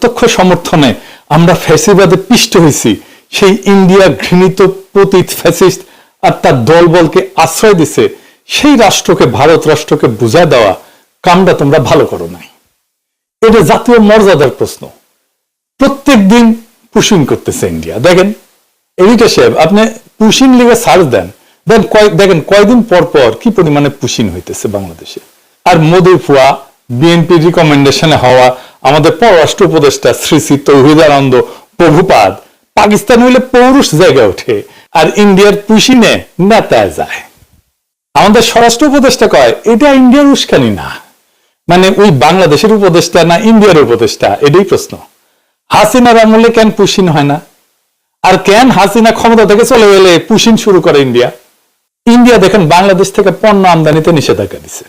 প্রত্যক্ষ সমর্থনে আমরা ফ্যাসিবাদে পিষ্ট হয়েছি, সেই ইন্ডিয়া ঘৃণিত পতিত ফ্যাসিস্ট আর তার দলবলকে আশ্রয় দিছে, সেই রাষ্ট্রকে, ভারত রাষ্ট্রকে বুঝা দেওয়া কামটা তোমরা ভালো করো নাই। এটা জাতীয় মর্যাদার প্রশ্ন। প্রত্যেক দিন পুশিং করতেছে ইন্ডিয়া। দেখেন এডিটর সাহেব, আপনি পুশিং লিগে সার্চ দেন, দেখেন কয়দিন পর পর কি পরিমাণে পুশিং হইতেছে বাংলাদেশে। আর মোদি ফুয়া, বিএনপি রিকমেন্ডেশনে হওয়া আমাদের পররাষ্ট্র উপদেষ্টা শ্রী শ্রী তৌহিদ আনন্দ প্রভুপাদ পাকিস্তান হইলে পৌরুষ জায়গা ওঠে, আর ইন্ডিয়ার পুশিনে নেতায় যায়। আমাদের স্বরাষ্ট্র উপদেষ্টা কয় এটা ইন্ডিয়ার উস্কানি না, মানে ওই বাংলাদেশের উপদেষ্টা না ইন্ডিয়ার উপদেষ্টা, এটাই প্রশ্ন। হাসিনার আমলে কেন পুশিন হয় না? আর কেন হাসিনা ক্ষমতা থেকে চলে গেলে পুশিন শুরু করে ইন্ডিয়া? ইন্ডিয়া দেখেন বাংলাদেশ থেকে পণ্য আমদানিতে নিষেধাজ্ঞা দিছে।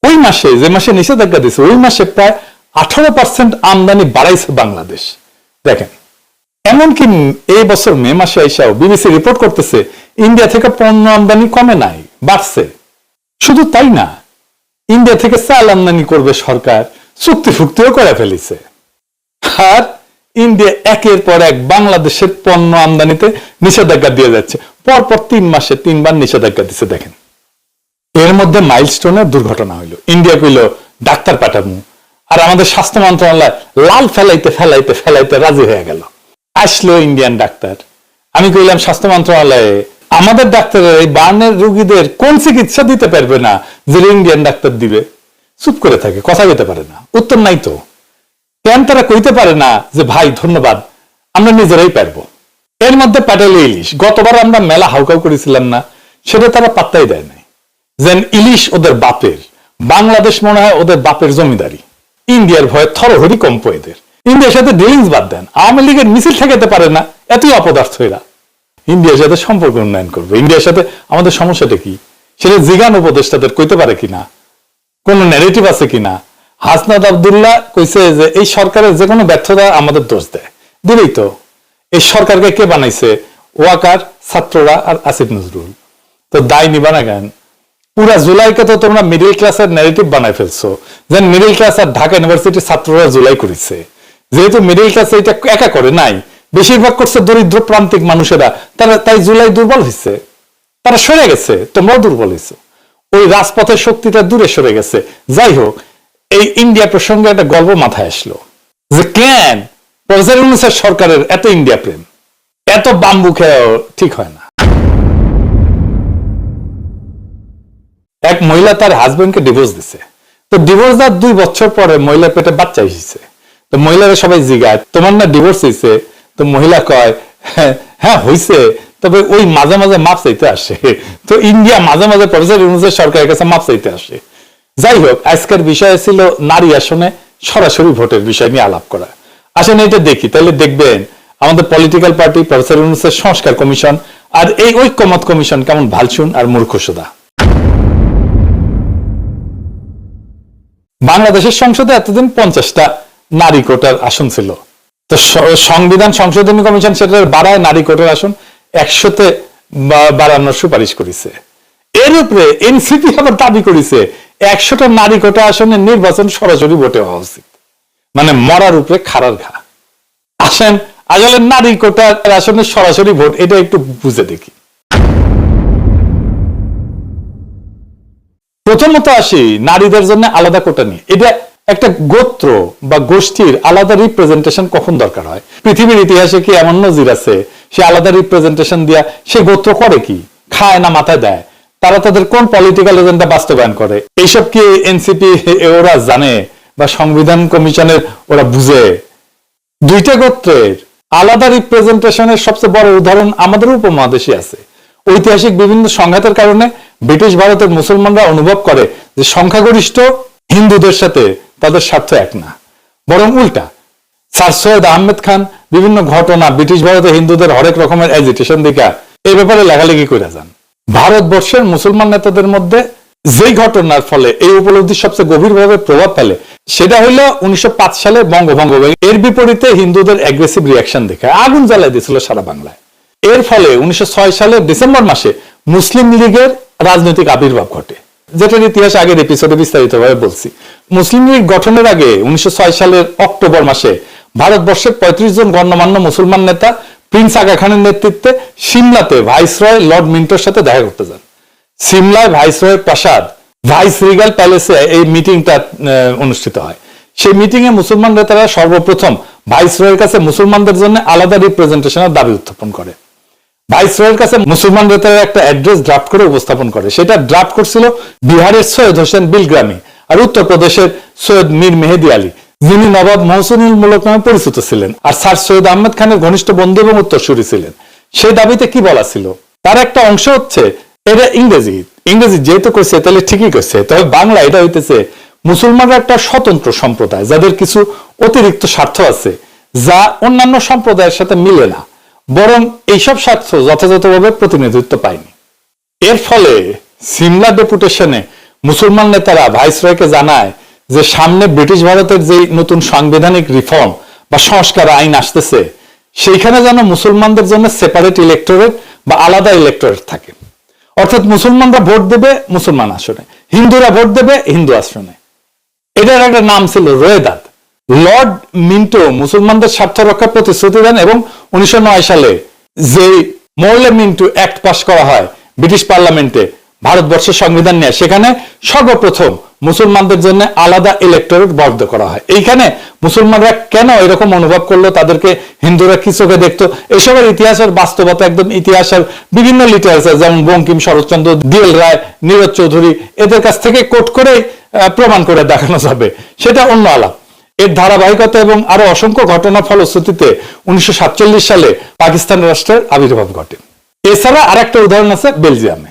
ওই মাসে, যে মাসে নিষেধাজ্ঞা দিছে, ওই মাসে প্রায় 18% আমদানি বাড়াইছে বাংলাদেশ। দেখেন, এমনকি এই বছর মে মাসে আইসাও বিবিসি রিপোর্ট করতেছে ইন্ডিয়া থেকে পণ্য আমদানি কমে নাই, বাড়ছে। শুধু তাই না, ইন্ডিয়া থেকে চাল আমদানি করবে সরকার, চুক্তি ফুক্তিও করে ফেলেছে। আর ইন্ডিয়া একের পর এক বাংলাদেশের পণ্য আমদানিতে নিষেধাজ্ঞা দিয়ে যাচ্ছে। পরপর 3 মাসে 3 বার নিষেধাজ্ঞা দিচ্ছে। দেখেন, এর মধ্যে মাইলস্টোনের দুর্ঘটনা হইল। ইন্ডিয়া কইল ডাক্তার পাঠাবো, আর আমাদের স্বাস্থ্য মন্ত্রণালয় লাল ফেলাইতে ফেলাইতে ফেলাইতে রাজি হয়ে গেল। আসলো ইন্ডিয়ান ডাক্তার। আমি কইলাম স্বাস্থ্য মন্ত্রণালয়ে আমাদের ডাক্তারের এই বার্নের রোগীদের কোন চিকিৎসা দিতে পারবে না যে ইন্ডিয়ান ডাক্তার দিবে? চুপ করে থাকে, কথা বলতে পারে না, উত্তর নাই তো। কেন তারা কইতে পারে না যে ভাই ধন্যবাদ, আমরা নিজেরাই পারবো? এর মধ্যে প্যাটেল ইলিশ, গতবার আমরা মেলা হাউকাউ করেছিলাম না, সেটা তারা পাত্তাই দেয় নাই। যেন ইলিশ ওদের বাপের, বাংলাদেশ মনে হয় ওদের বাপের জমিদারি। ইন্ডিয়ার ভয়ে থরহরি কম্প এদের। ইন্ডিয়ার সাথে ডিলিংস বাদ দেন, আওয়ামী লীগের মিছিল ঠেকাতে পারে না, এতই অপদার্থ এরা। ইন্ডিয়ার সাথে সম্পর্ক উন্নয়ন করবে, ইন্ডিয়ার সাথে আমাদের সমস্যাটা কি সেটা জিগান উপদেষ্টাদের কইতে পারে কিনা, কোন ন্যারেটিভ আছে কিনা? হাসনাত আব্দুল্লাহ কইছে যে এই সরকারের যে কোনো ব্যর্থতা আমাদের দোষ দেয়। দিলেই তো। এই সরকারকে কে বানাইছে? ওয়াকার, ছাত্ররা আর আসিফ নজরুল। তো দায় নিবা না কেন? পুরা জুলাইকে তো তোমরা মিডিল ক্লাসের ন্যারেটিভ বানাই ফেলছো, যেন মিডিল ক্লাস আর ঢাকা ইউনিভার্সিটির ছাত্ররা জুলাই করেছে। যেহেতু মিডিল ক্লাস এটা একা করে নাই, বেশিরভাগ করছে দরিদ্র প্রান্তিক মানুষেরা, তাই জুলাই দুর্বল হয়েছে, তারা সরে গেছে, তোমরাও দুর্বল হয়েছে। ওই রাজপথের শক্তিটা দূরে সরে গেছে। যাই হোক, এই ইন্ডিয়া প্রসঙ্গে একটা গল্প মাথায় আসলো যে কেন প্রফেসর ইউনূসের সরকারের এত ইন্ডিয়া প্রেম, এত বাম্বু খেয়েও ঠিক হয় না। এক মহিলা তার হাজবেন্ডকে ডিভোর্স দিছে। তো ডিভোর্স দেওয়ার 2 বছর পরে মহিলার পেটে বাচ্চা এসেছে। তো মহিলারা সবাই জিজ্ঞাসা, তোমার না ডিভোর্স হয়েছে? তো মহিলা কয় হ্যাঁ হয়েছে, তবে ওই মাঝে মাঝে মাপ চাইতে আসে। তো ইন্ডিয়া মাঝে মাঝে প্রফেসর ইউনূসের সরকারের কাছে মাপ চাইতে আসে। যাই হোক, আজকের বিষয় ছিল নারী আসনে সরাসরি ভোটের বিষয় নিয়ে আলাপ করা। আসেন এটা দেখি, তাহলে দেখবেন আমাদের পলিটিক্যাল পার্টি, প্রফেসর ইউনূসের সংস্কার কমিশন আর এই ঐক্যমত কমিশন কেমন ভালসুন আর মূর্খসুদা। বাংলাদেশের সংসদে এতদিন 50টা নারী কোটার আসন ছিল। তো সংবিধান সংশোধনী কমিশন সেটা বাড়ায় নারী কোটার আসন 100তে বাড়ানোর সুপারিশ করেছে। এর উপরে এনসিপি আবার দাবি করেছে 100টা নারী কোটা আসনে নির্বাচন সরাসরি ভোটে হওয়া উচিত, মানে মরার উপরে খাড়ার ঘা। আসেন আসলে নারী কোটার আসনে সরাসরি ভোট এটা একটু বুঝে দেখি। প্রথমত আসি নারীদের জন্য আলাদা কোটা নিয়ে। এটা একটা গোত্র বা গোষ্ঠীর আলাদা রিপ্রেজেন্টেশন কখন দরকার হয়? পৃথিবীর ইতিহাসে কি এমন নজির আছে সে আলাদা রিপ্রেজেন্টেশন দিয়া সে গোত্র করে কি? খায় না মাথায় দেয়? তারা তাদের কোন পলিটিক্যাল এজেন্ডা বাস্তবায়ন করে? এইসব কি এনসিপি ওরা জানে বা সংবিধান কমিশনের ওরা বুঝে? 2টা গোত্রের আলাদা রিপ্রেজেন্টেশনের সবচেয়ে বড় উদাহরণ আমাদের উপমহাদেশে আছে। ঐতিহাসিক বিভিন্ন সংঘাতের কারণে ব্রিটিশ ভারতের মুসলমানরা অনুভব করে যে সংখ্যাগরিষ্ঠ হিন্দুদের সাথে তাদের স্বার্থ এক না, বরং উল্টা। স্যার সৈয়দ আহমেদ খান বিভিন্ন ঘটনা ব্রিটিশ ভারতে হিন্দুদের হরেক রকমের এজিটেশন দেখা এই ব্যাপারে লেখালেখি করে যান। ভারতবর্ষের মুসলমান নেতাদের মধ্যে যেই ঘটনার ফলে এই উপলব্ধি সবচেয়ে গভীরভাবে প্রভাব ফেলে সেটা হলো 1905 সালে বঙ্গভঙ্গ। এর বিপরীতে হিন্দুদের অ্যাগ্রেসিভ রিয়াকশন দেখে আগুন জ্বালাই দিয়েছিল সারা বাংলায়। এর ফলে 1906 সালের ডিসেম্বর মাসে মুসলিম লীগের রাজনৈতিক আবির্ভাব ঘটে। যেটার ইতিহাস আগের এপিসোডে বিস্তারিতভাবে বলছি। মুসলিম লীগ গঠনের আগে 1906 সালের অক্টোবর মাসে ভারতবর্ষের 35 জন গণ্যমান্য মুসলমান নেতা প্রিন্স আগা খানের নেতৃত্বে সিমলাতে ভাইসরয় লর্ড মিন্টোর সাথে দেখা করতে যান। সিমলায় ভাইসরয়ের প্রাসাদ ভাইস রিগাল প্যালেসে এই মিটিংটা অনুষ্ঠিত হয়। সেই মিটিং এ মুসলমান নেতারা সর্বপ্রথম ভাইসরয়ের কাছে মুসলমানদের জন্য আলাদা রিপ্রেজেন্টেশনের দাবি উত্থাপন করে। ভাইসরয়ের কাছে মুসলমান নেতারা একটা অ্যাড্রেস ড্রাফট করে উপস্থাপন করে। সেটা ড্রাফট করছিল বিহারের সৈয়দ হোসেন বিলগ্রামি আর উত্তরপ্রদেশের সৈয়দ মীর মেহেদি আলী, যিনি নবাব মহসিনুল মুলক নামে পরিচিত ছিলেন আর স্যার সৈয়দ আহমেদ খানের ঘনিষ্ঠ বন্ধু এবং উত্তরসূরি ছিলেন। সেই দাবিতে কি বলা ছিল, তার একটা অংশ হচ্ছে, এটা ইংরেজি যেহেতু করছে তাহলে ঠিকই করছে, তবে বাংলা এটা হইতেছে মুসলমানরা একটা স্বতন্ত্র সম্প্রদায় যাদের কিছু অতিরিক্ত স্বার্থ আছে যা অন্যান্য সম্প্রদায়ের সাথে মিলে না, বরং এইসব স্বার্থ যথাযথভাবে প্রতিনিধিত্ব পায়নি। এর ফলে সিমলা ডেপুটেশনে মুসলমান নেতারা ভাইসরয়কে জানায় যে সামনে ব্রিটিশ ভারতের যে নতুন সাংবিধানিক রিফর্ম বা সংস্কার আইন আসতেছে সেইখানে যেন মুসলমানদের জন্য সেপারেট ইলেক্টোরেট বা আলাদা ইলেক্টোরেট থাকে। অর্থাৎ মুসলমানরা ভোট দেবে মুসলমান আসনে, হিন্দুরা ভোট দেবে হিন্দু আসনে। এটার একটা নাম ছিল রোয়েদাদ। লর্ড মিন্টো মুসলমানদের স্বার্থ রক্ষার প্রতিশ্রুতি দেন এবং 1909 সালে যে মোরলে মিন্টো অ্যাক্ট পাস করা হয় ব্রিটিশ পার্লামেন্টে ভারতবর্ষের সংবিধান নিয়ে, সেখানে সর্বপ্রথম মুসলমানদের জন্য আলাদা ইলেক্টোরেট বরাদ্দ করা হয়। এইখানে মুসলমানরা কেন এরকম অনুভব করলো, তাদেরকে হিন্দুরা কি চোখে দেখতো, এসবের ইতিহাসের বাস্তবতা একদম ইতিহাসের বিভিন্ন লিটারেচার যেমন বঙ্কিম, শরৎচন্দ্র, ডিএল রায়, নীরজ চৌধুরী এদের কাছ থেকে কোট করে প্রমাণ করে দেখানো যাবে, সেটা অন্য আলাপ। এর ধারাবাহিকতা এবং আরো অসংখ্য ঘটনার ফলশ্রুতিতে 1947 সালে পাকিস্তান রাষ্ট্রের আবির্ভাব ঘটে। এছাড়া আর একটা উদাহরণ আছে বেলজিয়ামে।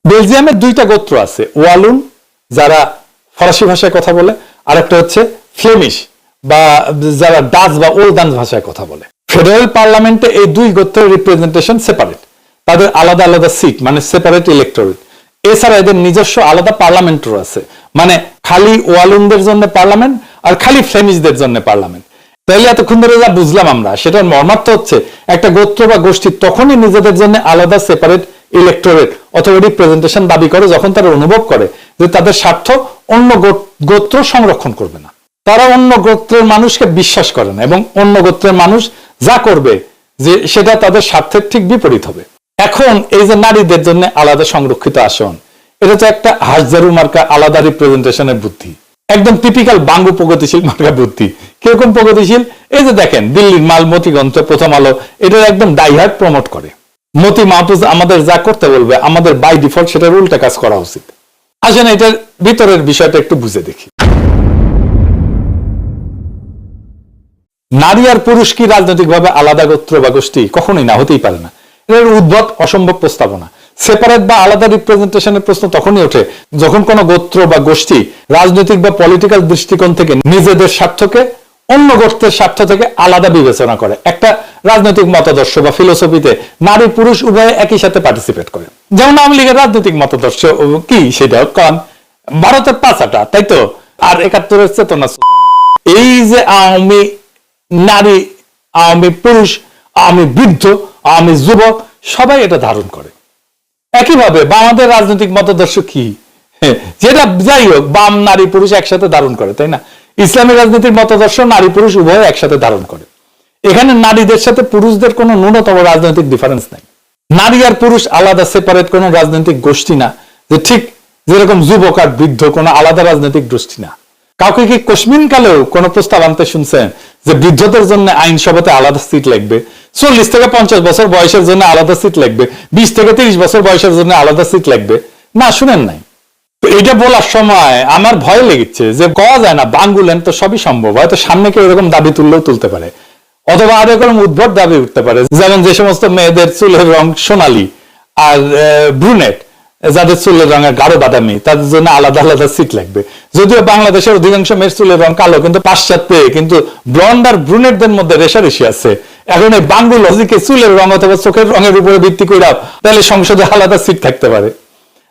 বেলজিয়ামের দুইটা গোত্র আছে, ওয়ালুন যারা ফরাসি ভাষায় কথা বলে, আর একটা হচ্ছে ফ্লেমিশ বা যারা ডাচ বা ওল্ড ডাচ ভাষায় কথা বলে। ফেডারেল পার্লামেন্টে এই দুই গোত্রের রিপ্রেজেন্টেশন সেপারেট, তাদের আলাদা আলাদা সিট মানে সেপারেট ইলেক্টোরেট। এছাড়া এদের নিজস্ব আলাদা পার্লামেন্টও আছে, মানে খালি ওয়ালুনদের জন্য পার্লামেন্ট আর খালি ফ্লেমিশদের জন্য পার্লামেন্ট। তাহলে এতক্ষণ ধরে যা বুঝলাম আমরা, সেটার মর্মার্থ হচ্ছে একটা গোত্র বা গোষ্ঠী তখনই নিজেদের জন্য আলাদা সেপারেট ইলেক্টোরেট অথবা রিপ্রেজেন্টেশন দাবি করে যখন তারা অনুভব করে যে তাদের স্বার্থ অন্য গোত্র সংরক্ষণ করবে না। তারা অন্য গোত্রের মানুষকে বিশ্বাস করে না এবং অন্য গোত্রের মানুষ যা করবে যে সেটা তাদের স্বার্থের ঠিক বিপরীত হবে। এখন এই যে নারীদের জন্য আলাদা সংরক্ষিত আসন, এটা তো একটা হাজারু মার্কা আলাদা রিপ্রেজেন্টেশনের বুদ্ধি, একদম টিপিক্যাল বাঙ্গু প্রগতিশীল মার্কা বুদ্ধি। কিরকম প্রগতিশীল, এই যে দেখেন দিল্লির মালমতিগঞ্জ প্রথম আলো এটার একদম ডাইহার্ট প্রমোট করে। মতি মাহফুজ আমাদের যা করতে বলবে আমাদের বাই ডিফল্ট সেটার উল্টা কাজ করা উচিত। আসেন এটার ভিতরের বিষয়টা একটু বুঝে দেখি। নারী আর পুরুষ কি রাজনৈতিকভাবে আলাদা গোত্র বা গোষ্ঠী? কখনোই না, হতেই পারে না। এর উদ্ভট অসম্ভব প্রস্তাবনা। সেপারেট বা আলাদা রিপ্রেজেন্টেশনের প্রশ্ন তখনই ওঠে যখন কোনো গোত্র বা গোষ্ঠী রাজনৈতিক বা পলিটিক্যাল দৃষ্টিকোণ থেকে নিজেদের স্বার্থকে অন্য গোত্রের স্বার্থ থেকে আলাদা বিবেচনা করে। একটা রাজনৈতিক মতাদর্শ বা ফিলোসফিতে নারী পুরুষ উভয়ে একই সাথে পার্টিসিপেট করে। যেমন আওয়ামী লীগের রাজনৈতিক মতাদর্শ কি, সেটা কারণ ভারতের পাঁচাটা, তাই তো, আর 71-এর চেতনা। এই যে আওয়ামী নারী, আওয়ামী পুরুষ, আওয়ামী বৃদ্ধ, আওয়ামী যুবক সবাই এটা ধারণ করে। একইভাবে বামাদের রাজনৈতিক মতাদর্শ কি, যেটা যাই হোক বাম নারী পুরুষ একসাথে ধারণ করে, তাই না? ইসলামী রাজনীতির মতাদর্শ নারী পুরুষ উভয় একসাথে ধারণ করে। এখানে নারীদের সাথে পুরুষদের কোনো ন্যূনতম রাজনৈতিক ডিফারেন্স নাই। নারী আর পুরুষ আলাদা সেপারেট কোনো রাজনৈতিক গোষ্ঠী না, যে ঠিক যেরকম যুবক আর বৃদ্ধ কোনো আলাদা রাজনৈতিক গোষ্ঠী না। কাউকে কি কোশ্মিন কালেও কোনো প্রস্তাব আনতে শুনছেন যে বৃদ্ধদের জন্য আইনসভাতে আলাদা সিট লাগবে, 40 থেকে 50 বছর বয়সের জন্য আলাদা সিট লাগবে, 20 থেকে 30 বছর বয়সের জন্য আলাদা সিট লাগবে? না, শুনেন নাই। এটা বলার সময় আমার ভয় লেগেছে যে কওয়া যায় না, বাঙ্গুলেন তো সবই সম্ভব, হয়তো সামনে কেউ এরকম দাবি তুললেও তুলতে পারে, অথবা আরো এরকম উদ্ভট দাবি উঠতে পারে। যেমন যে সমস্ত মেয়েদের চুলের রং সোনালী আর ব্রুনেট, যাদের চুলের রঙে গাঢ় বাদামি, তাদের জন্য আলাদা আলাদা সিট লাগবে। যদিও বাংলাদেশের অধিকাংশ মেয়ের চুলের রং কালো, কিন্তু পাশ্চাত্যে কিন্তু ব্লন্ড আর ব্রুনেটদের মধ্যে রেশারেশি আছে। এখন এই বাঙ্গু লজিকে চুলের রং অথবা চোখের রঙের উপরে ভিত্তি করে তাহলে সংসদে আলাদা সিট থাকতে পারে।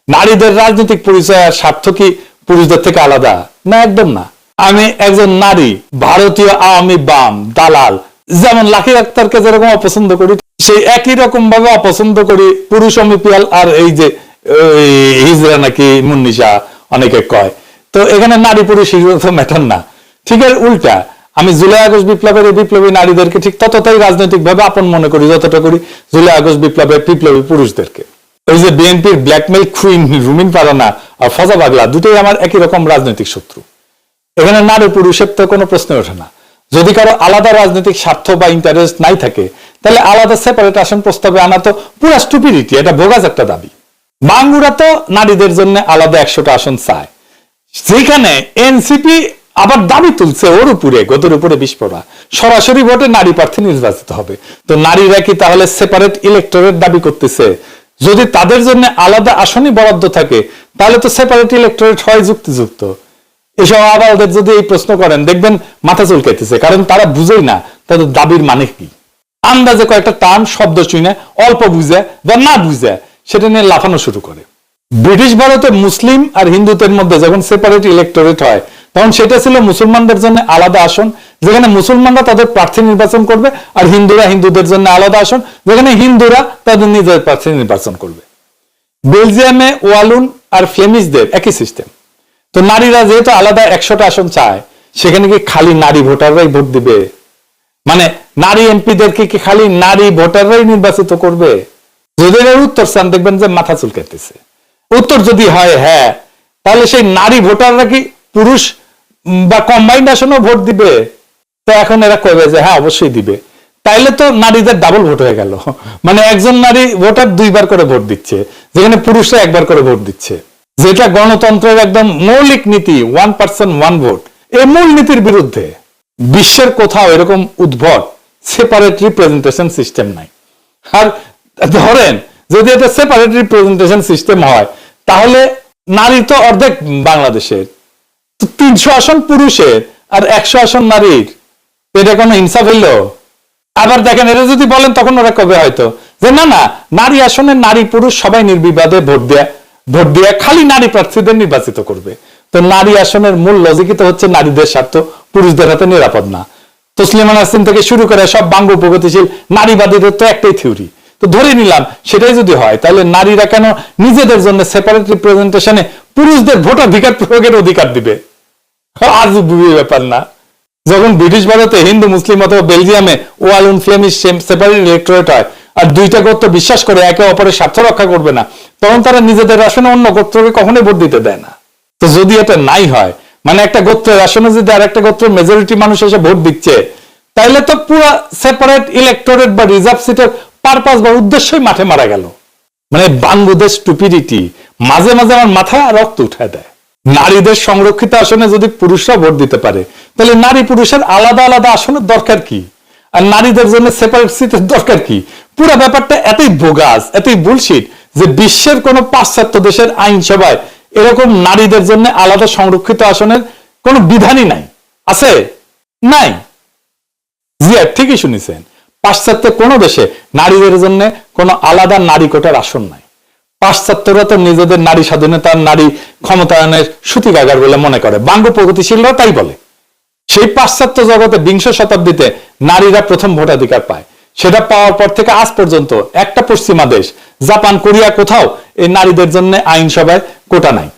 নারীদের রাজনৈতিক পরিচয় আর স্বার্থ কি পুরুষদের থেকে আলাদা? না, একদম না। আমি একজন নারী, ভারতীয় আওয়ামী বাম দালাল, যেমন লাকি আক্তারকে যেরকম অপছন্দ করি সেই একই রকম ভাবে অপছন্দ করি পুরুষ অমিপিয়াল আর এই যে হিজরা নাকি মুন্নিশা অনেকে কয়। তো এখানে নারী পুরুষ হিজরা তো ম্যাটার না, ঠিক এর উল্টা আমি জুলাই আগস্ট বিপ্লবের এই বিপ্লবী নারীদেরকে ঠিক ততটাই রাজনৈতিক ভাবে আপন মনে করি যতটা করি জুলাই আগস্ট বিপ্লবের বিপ্লবী পুরুষদেরকে। ওই যে বিএনপির ব্ল্যাকমেল কুইন রুমিন পারানা আর ফজা পাগলা দুটোই আমার একই রকম রাজনৈতিক শত্রু। এখানে নারী পুরুষের তো কোনো প্রশ্ন ওঠে না। যদি কারো আলাদা রাজনৈতিক স্বার্থ বা ইন্টারেস্ট নাই থাকে তাহলে আলাদা সেপারেট আসন প্রস্তাবে আনা তো পুরা স্টুপিডিটি, এটা বোগাস একটা দাবি। বাঙ্গুরা তো নারীদের জন্য আলাদা 100টা আসন চায়, যেখানে এনসিপি আবার দাবি তুলছে ওর উপরে গদের উপরে বিস্ফোরা সরাসরি ভোটে নারী প্রার্থী নির্বাচিত হবে। তো নারীরা কি তাহলে সেপারেট ইলেক্টরেট দাবি করতেছে? যদি তাদের জন্য আলাদা আসনই বরাদ্দ থাকে তাহলে তো সেপারেট ইলেক্টরেট হয় যুক্তিযুক্ত। এসব আবালদের যদি এই প্রশ্ন করেন দেখবেন মাথা চুলকাইতেছে, কারণ তারা বুঝেই না তাদের দাবির মানে কি। আন্দাজে কয়েকটা টার্ম শব্দ শুনে অল্প বুঝে বা না বুঝে সেটা নিয়ে লাফানো শুরু করে। ব্রিটিশ ভারতে মুসলিম আর হিন্দুদের মধ্যে যখন সেপারেট ইলেক্টরেট হয় তখন সেটা ছিল মুসলমানদের জন্য আলাদা আসন, যেখানে মুসলমানরা তাদের প্রার্থী নির্বাচন করবে, আর হিন্দুরা হিন্দুদের জন্য আলাদা আসন, যেখানে হিন্দুরা তাদের নিজের প্রার্থী নির্বাচন করবে। বেলজিয়ামে ওয়ালুন আর ফ্লেমিশদের একই সিস্টেম। তো নারীরা যেহেতু আলাদা 100টা আসন চায়, সেখানে কি খালি নারী ভোটাররাই ভোট দিবে? মানে নারী এমপিদেরকে কি খালি নারী ভোটাররাই নির্বাচিত করবে? যদি এর উত্তর চান দেখবেন যে মাথা চুলকাইতেছে। উত্তর যদি হয় হ্যাঁ, তাহলে সেই নারী ভোটাররা কি পুরুষ বা কম্বাইন্ড আসনেও ভোট দিবে? তো এখন এরা কইবে যে হ্যাঁ অবশ্যই দিবে। তাইলে তো নারীদের ডাবল ভোট হয়ে গেল, মানে একজন নারী ভোটার 2বার করে ভোট দিচ্ছে, যেখানে পুরুষরা 1বার করে ভোট দিচ্ছে, যেটা গণতন্ত্রের একদম মৌলিক নীতি 1 পারসন 1 ভোট। এই মূল নীতির বিরুদ্ধে। বিশ্বের কোথাও এরকম উদ্ভট সেপারেট রিপ্রেজেন্টেশন সিস্টেম নাই। আর ধরেন যদি এটা সেপারেট রিপ্রেজেন্টেশন সিস্টেম হয় তাহলে নারী তো অর্ধেক বাংলাদেশের, 300 আসন পুরুষের আর 100 আসন নারীর, এটা কোনো ইনসাফ হইল? আবার দেখেন এটা যদি বলেন তখন ওরা কবে হয়তো যে না না নারী আসনে নারী পুরুষ সবাই নির্বিবাদে ভোট দিয়ে খালি নারী প্রার্থীদের নির্বাচিত করবে। তো নারী আসনের মূল লজিকই তো হচ্ছে নারীদের স্বার্থ পুরুষদের হাতে নিরাপদ না। তসলিমা নাসরিন থেকে শুরু করে সব বাঙ্গু প্রগতিশীল নারীবাদীদের তো একটাই থিওরি। তো ধরে নিলাম সেটাই যদি হয় তাহলে নারীরা কেন নিজেদের জন্য সেপারেট রিপ্রেজেন্টেশনে পুরুষদের ভোটাধিকার প্রয়োগের অধিকার দিবে? আজ ব্যাপার না। যখন ব্রিটিশ ভারতে হিন্দু মুসলিম অথবা বেলজিয়ামে ওয়ালুন ফ্লেমিশ সেপারেট ইলেক্টোরেট হয় আর দুইটা গোত্র বিশ্বাস করে একে অপরের স্বার্থ রক্ষা করবে না, তখন তারা নিজেদের আসনে অন্য গোত্রকে কখনোই ভোট দিতে দেয় না। তো যদি এটা নাই হয়, মানে একটা গোত্রের আসনে যদি আর একটা গোত্রের মেজরিটি মানুষ এসে ভোট দিচ্ছে, তাইলে তো পুরো সেপারেট ইলেক্টোরেট বা রিজার্ভ সিটের পারপাস বা উদ্দেশ্যই মাঠে মারা গেল। মানে বাংলাদেশ স্টুপিডিটি মাঝে মাঝে আমার মাথা রক্ত উঠায় দেয়। নারীদের সংরক্ষিত আসনে যদি পুরুষরা ভোট দিতে পারে তাহলে নারী পুরুষের আলাদা আলাদা আসনের দরকার কি? আর নারীদের জন্য সেপারেট সিটের দরকার কি? পুরো ব্যাপারটা এতই বোগাস, এতই বুলশিট যে বিশ্বের কোন পাশ্চাত্য দেশের আইনসভায় এরকম নারীদের জন্য আলাদা সংরক্ষিত আসনের কোন বিধানই নাই। আছে? নাই। জি ঠিকই শুনেছেন, পাশ্চাত্য কোন দেশে নারীদের জন্য কোন আলাদা নারী কোটার আসন নাই। পাশ্চাত্যরা তো নিজেদের নারী স্বাধীনতা নারী ক্ষমতায়নের সূতিকাগার বলে মনে করে, বাঙ্গ প্রগতিশীলরা তাই বলে। সেই পাশ্চাত্য জগতে 20 শতাব্দীতে নারীরা প্রথম ভোটাধিকার পায়। সেটা পাওয়ার পর থেকে আজ পর্যন্ত একটা পশ্চিমা দেশ জাপান কোরিয়া কোথাও এই নারীদের জন্য আইনসভায় কোটা নাই।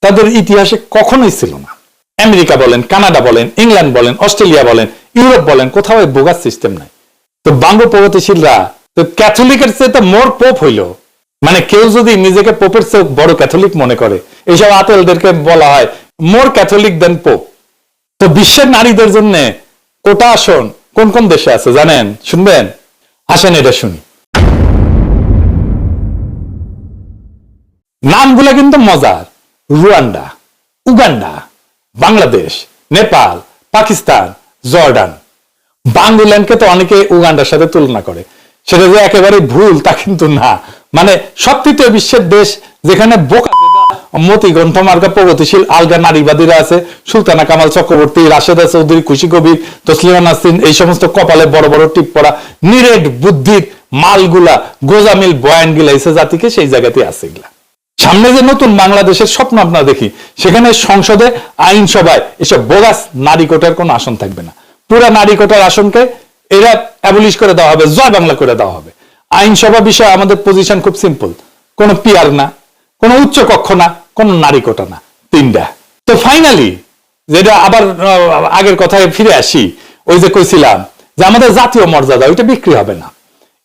তাদের ইতিহাসে কখনোই ছিল না। আমেরিকা বলেন, কানাডা বলেন, ইংল্যান্ড বলেন, অস্ট্রেলিয়া বলেন, ইউরোপ বলেন, কোথাও এই বোগাস সিস্টেম নাই। তো বাঙ্গ প্রগতিশীলরা তো ক্যাথলিকের চেয়ে তো মোর পোপ হইল। মানে কেউ যদি নিজেকে পোপের চেয়ে বড় ক্যাথলিক মনে করে, এইসব আতেলদেরকে বলা হয় মোর ক্যাথলিক দেন পোপ। তো বিশ্বের নারীদের জন্য কোটা আসন কোন কোন দেশে আছে জানেন? শুনবেন? আসেন এটা শুনি। নামগুলো কিন্তু মজার: Rwanda, Uganda, Bangladesh, Nepal, Pakistan, Jordan. বাংলাদেশকে তো অনেকে উগান্ডার সাথে তুলনা করে, সেটা যে একেবারে ভুল তা কিন্তু না। মানে সব তৃতীয় বিশ্বের দেশ যেখানে বোকা মতি গ্রন্থমার্গা প্রগতিশীল আলগা নারীবাদীরা আছে, সুলতানা কামাল চক্রবর্তী, রাশেদা চৌধুরী, খুশি কবির, তসলিমা নাসরিন, এই সমস্ত কপালে বড় বড় টিপ পড়া নিরেট বুদ্ধির মালগুলা গোজামিল বয়ান গিলা এসে জাতিকে সেই জায়গাতে আছে। এগুলা সামনে যে নতুন বাংলাদেশের স্বপ্ন আপনারা দেখি, সেখানে সংসদে আইনসভায় এসব বোগাস নারী কোটার কোন আসন থাকবে না। পুরা নারী কোটার আসনকে এরা অ্যাবলিশ করে দেওয়া হবে, জয় বাংলা করে দেওয়া হবে। আইনসভা বিষয়ে আমাদের পজিশন খুব সিম্পল, কোনো পিয়ার না, কোনো উচ্চ কক্ষ না, কোনো নারী কোটা না, তিনটা। তো ফাইনালি যেটা আবার আগের কথায় ফিরে আসি, ওই যে কইছিলাম যে আমাদের জাতীয় মর্যাদা ওইটা বিক্রি হবে না,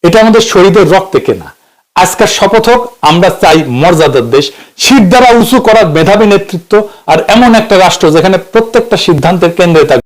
এটা আমাদের শহীদের রক্তে কেনা। আজকের শপথ হোক, আমরা চাই মর্যাদার দেশ, শির দ্বারা উঁচু করার মেধাবী নেতৃত্ব, আর এমন একটা রাষ্ট্র যেখানে প্রত্যেকটা সিদ্ধান্তের কেন্দ্রে থাকবে